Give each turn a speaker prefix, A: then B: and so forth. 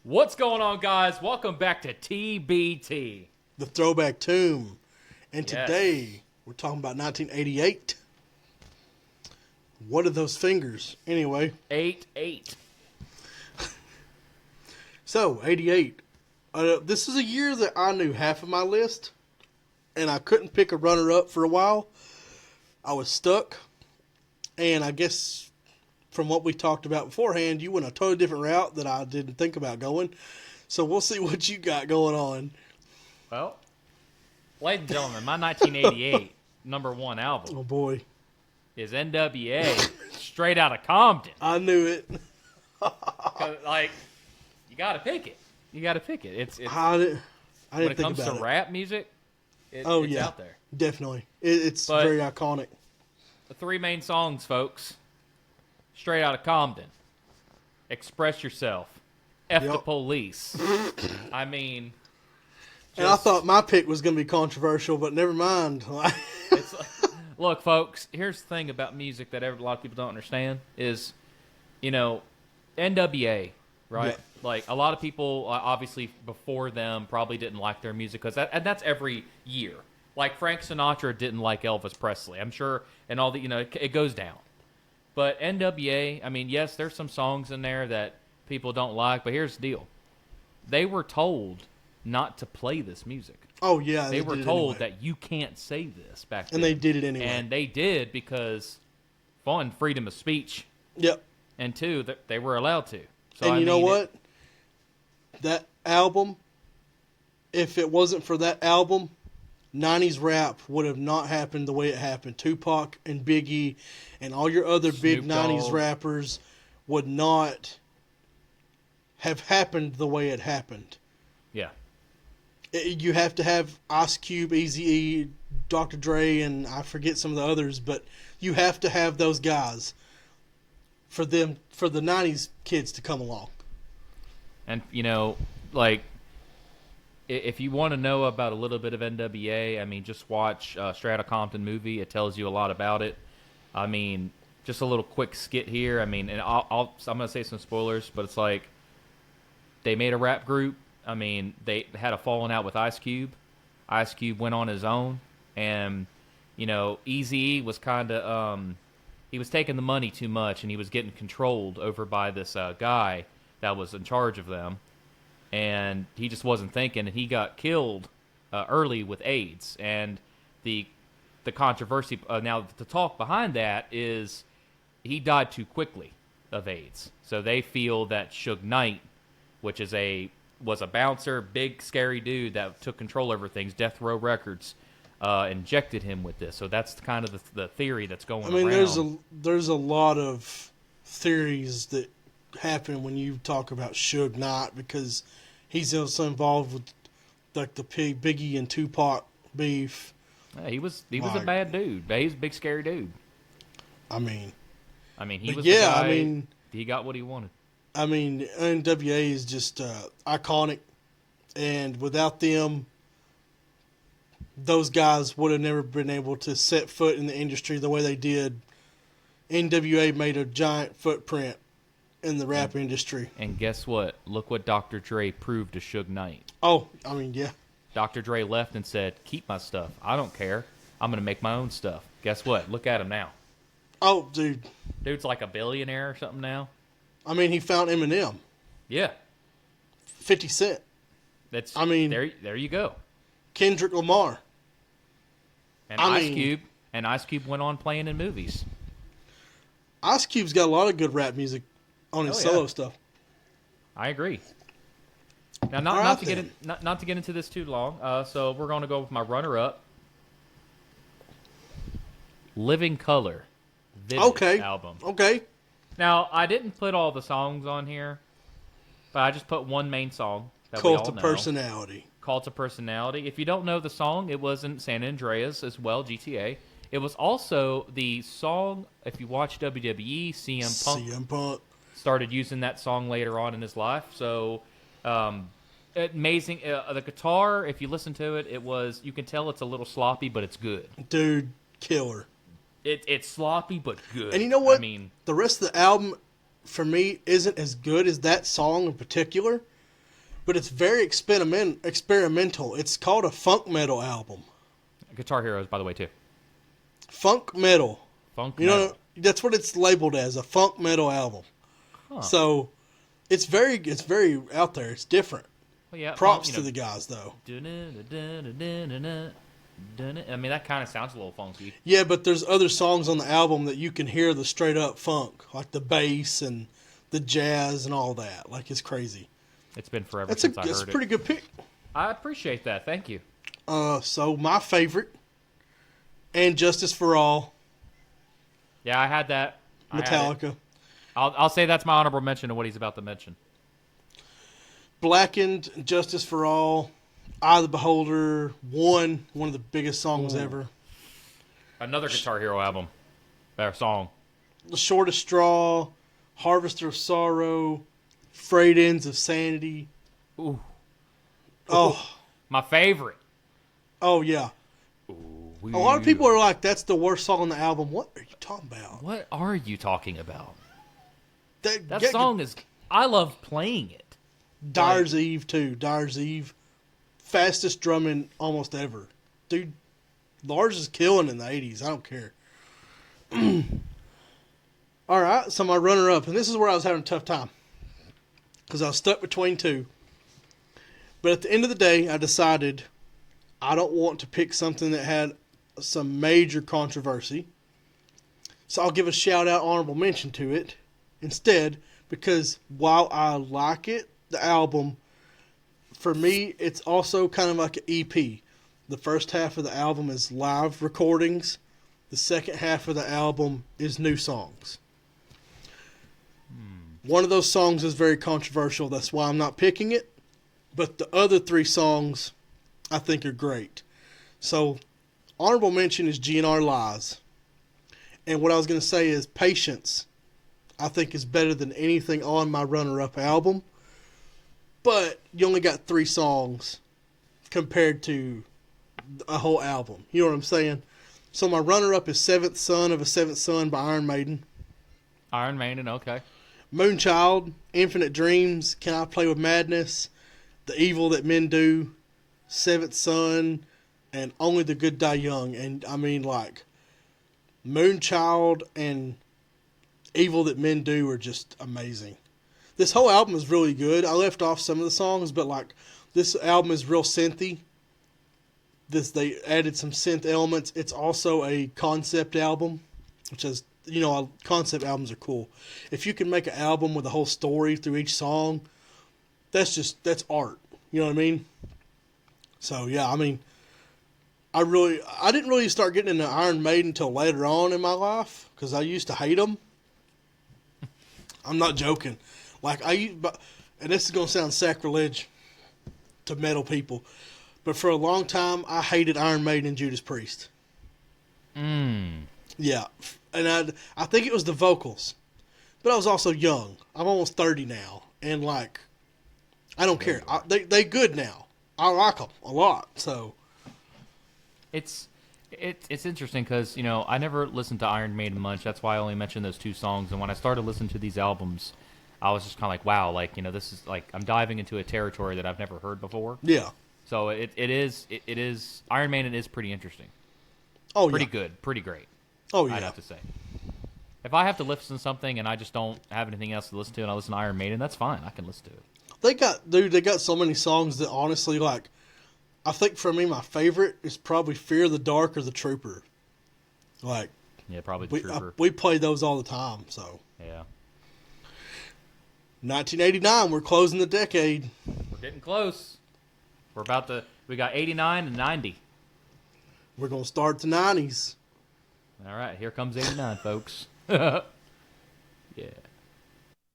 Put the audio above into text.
A: What's going on, guys? Welcome back to TBT.
B: The Throwback Tomb. And
A: Yes.
B: today, we're talking about 1988. What are those fingers? Anyway,
A: 8-8.
B: so 88. This is a year that I knew half of my list, and I couldn't pick a runner-up for a while. I was stuck, and I guess from what we talked about beforehand, you went a totally different route that I didn't think about going. So we'll see what you got going on.
A: Well, ladies and gentlemen, my 1988 number one album
B: Oh boy,
A: is NWA, Straight Outta Compton.
B: I knew it.
A: 'Cause, like, you gotta pick it. You gotta pick it. It's
B: I didn't
A: when it
B: think
A: comes
B: about
A: to
B: it.
A: rap music, it's
B: yeah,
A: out there.
B: definitely. It's
A: But-
B: very iconic.
A: The three main songs, folks. Straight Outta Compton. Express Yourself. F the
B: Yep.
A: Police. I mean...
B: And I thought my pick was going to be controversial, but never mind.
A: It's, look, folks, here's the thing about music that a lot of people don't understand is, NWA, right?
B: Yeah.
A: Like, a lot of people, obviously, before them probably didn't like their music, and that's every year. Like, Frank Sinatra didn't like Elvis Presley, I'm sure, and all the, it goes down. But NWA, I mean, yes, there's some songs in there that people don't like, but here's the deal. They were told not to play this music.
B: Oh, yeah.
A: They were
B: did it
A: told
B: anyway.
A: that you can't say this back then.
B: And they did it anyway.
A: And they did because, one, freedom of speech,
B: Yep.
A: and two, that they were allowed to. So,
B: And
A: I
B: you know
A: mean,
B: what? That album, if it wasn't for that album, 90s rap would have not happened the way it happened. Tupac and Biggie and all your other big
A: Snoop
B: 90s
A: Dogg.
B: rappers would not have happened the way it happened.
A: Yeah.
B: You have to have Ice Cube, Eazy-E, Dr. Dre, and I forget some of the others, but you have to have those guys for the 90s kids to come along.
A: And, like, if you want to know about a little bit of NWA, I mean, just watch Straight Outta Compton movie. It tells you a lot about it. I mean, just a little quick skit here. I mean, and I'm going to say some spoilers, but it's like they made a rap group. I mean, they had a falling out with Ice Cube. Ice Cube went on his own, and, Eazy-E was kind of, he was taking the money too much, and he was getting controlled over by this guy that was in charge of them. And he just wasn't thinking, and he got killed early with AIDS. And the controversy now, the talk behind that is he died too quickly of AIDS. So they feel that Suge Knight, which was a bouncer, big scary dude that took control over things, Death Row Records, injected him with this. So that's kind of the theory that's going around.
B: I mean, there's a lot of theories that happen when you talk about Suge Knight because he's also involved with like the Biggie and Tupac beef.
A: Yeah, he was a bad dude. He's a big scary dude.
B: I mean,
A: he
B: but
A: was
B: yeah,
A: the guy,
B: I mean,
A: he got what he wanted.
B: I mean, NWA is just iconic, and without them, those guys would have never been able to set foot in the industry the way they did. NWA made a giant footprint in the rap industry.
A: And guess what? Look what Dr. Dre proved to Suge Knight.
B: Oh, I mean, yeah.
A: Dr. Dre left and said, keep my stuff. I don't care. I'm going to make my own stuff. Guess what? Look at him now.
B: Oh, dude.
A: Dude's like a billionaire or something now.
B: I mean, he found Eminem.
A: Yeah.
B: 50 Cent.
A: I mean, there you go.
B: Kendrick Lamar.
A: And Ice Cube went on playing in movies.
B: Ice Cube's got a lot of good rap music on his solo stuff.
A: I agree. Now, not to get into this too long, so we're going to go with my runner-up. Living Color. Vivid album.
B: Okay.
A: Now, I didn't put all the songs on here, but I just put one main song that
B: Cult
A: we all
B: of
A: know.
B: Personality.
A: Cult of Personality. If you don't know the song, it was in San Andreas as well, GTA. It was also the song, if you watch WWE, CM Punk started using that song later on in his life. So, amazing. The guitar, if you listen to it, you can tell it's a little sloppy, but it's good.
B: Dude, killer.
A: It's sloppy, but good.
B: And you know what?
A: I mean,
B: the rest of the album, for me, isn't as good as that song in particular. but it's very experimental. It's called a funk metal album.
A: Guitar Heroes, by the way, too.
B: Funk metal.
A: Funk
B: You
A: metal.
B: know, that's what it's labeled as, a funk metal album.
A: Huh.
B: So it's very out there. It's different.
A: Well, yeah,
B: Props
A: funk,
B: to the guys though.
A: I mean, that kind of sounds a little funky.
B: Yeah, but there's other songs on the album that you can hear the straight up funk, like the bass and the jazz and all that. Like, it's crazy.
A: It's been forever
B: That's
A: since I
B: that's
A: heard
B: a pretty good pick.
A: I appreciate that. Thank you.
B: So my favorite, and Justice for All,
A: Yeah, I had that. I had it.
B: Metallica.
A: I'll say that's my honorable mention to what he's about to mention.
B: Blackened, Justice for All, Eye of the Beholder, one of the biggest songs ever.
A: Another Guitar Hero album. Or song.
B: The Shortest Straw, Harvester of Sorrow, Frayed Ends of Sanity.
A: Ooh.
B: Oh,
A: My favorite.
B: oh yeah. A lot of people are like, that's the worst song on the album. What are you talking about?
A: What are you talking about? That
B: Get-
A: song is... I love playing it.
B: Dyer's Eve, too. Dyer's Eve. Fastest drumming almost ever. Dude, Lars is killing in the 80s. I don't care. All right, so my runner-up, and this is where I was having a tough time because I was stuck between two. But at the end of the day, I decided I don't want to pick something that had some major controversy. So I'll give a shout-out honorable mention to it instead, because while I like it, the album, for me, it's also kind of like an EP. The first half of the album is live recordings. The second half of the album is new songs. One of those songs is very controversial. That's why I'm not picking it. But the other three songs I think are great. So, honorable mention is GNR Lies. And what I was going to say is Patience, I think, is better than anything on my runner-up album. But you only got 3 songs compared to a whole album. You know what I'm saying? So my runner-up is Seventh Son of a Seventh Son by Iron Maiden.
A: Iron Maiden, okay.
B: Moonchild, Infinite Dreams, Can I Play with Madness, The Evil That Men Do, Seventh Son, and Only the Good Die Young. And I mean, like, Moonchild and Evil That Men Do are just amazing. This whole album is really good. I left off some of the songs, but like, this album is real synthy. They added some synth elements. It's also a concept album, which is, you know, concept albums are cool. If you can make an album with a whole story through each song, that's art. You know what I mean? So yeah, I mean, I didn't really start getting into Iron Maiden until later on in my life because I used to hate them. I'm not joking. Like and this is gonna sound sacrilege to metal people, but for a long time I hated Iron Maiden and Judas Priest. Yeah, and I think it was the vocals, but I was also young. I'm almost 30 now, and like, I don't care. They good now. I like them a lot. So
A: It's interesting because, you know, I never listened to Iron Maiden much. That's why I only mentioned those 2 songs. And when I started listening to these albums, I was just kind of like, wow, like, you know, this is like, I'm diving into a territory that I've never heard before.
B: yeah.
A: So it is Iron Maiden is pretty interesting.
B: Oh
A: Pretty
B: yeah.
A: good. Pretty great.
B: Oh yeah.
A: I'd have to say. If I have to listen to something and I just don't have anything else to listen to and I listen to Iron Maiden, that's fine. I can listen to it.
B: They got so many songs that honestly, like, I think for me my favorite is probably Fear of the Dark or The Trooper. Like,
A: Yeah, probably The Trooper.
B: we play those all the time. So
A: Yeah.
B: 1989, we're closing the decade.
A: We're getting close. We got 89 and 90.
B: We're gonna start the 90s.
A: All right, here comes 89, folks. Yeah.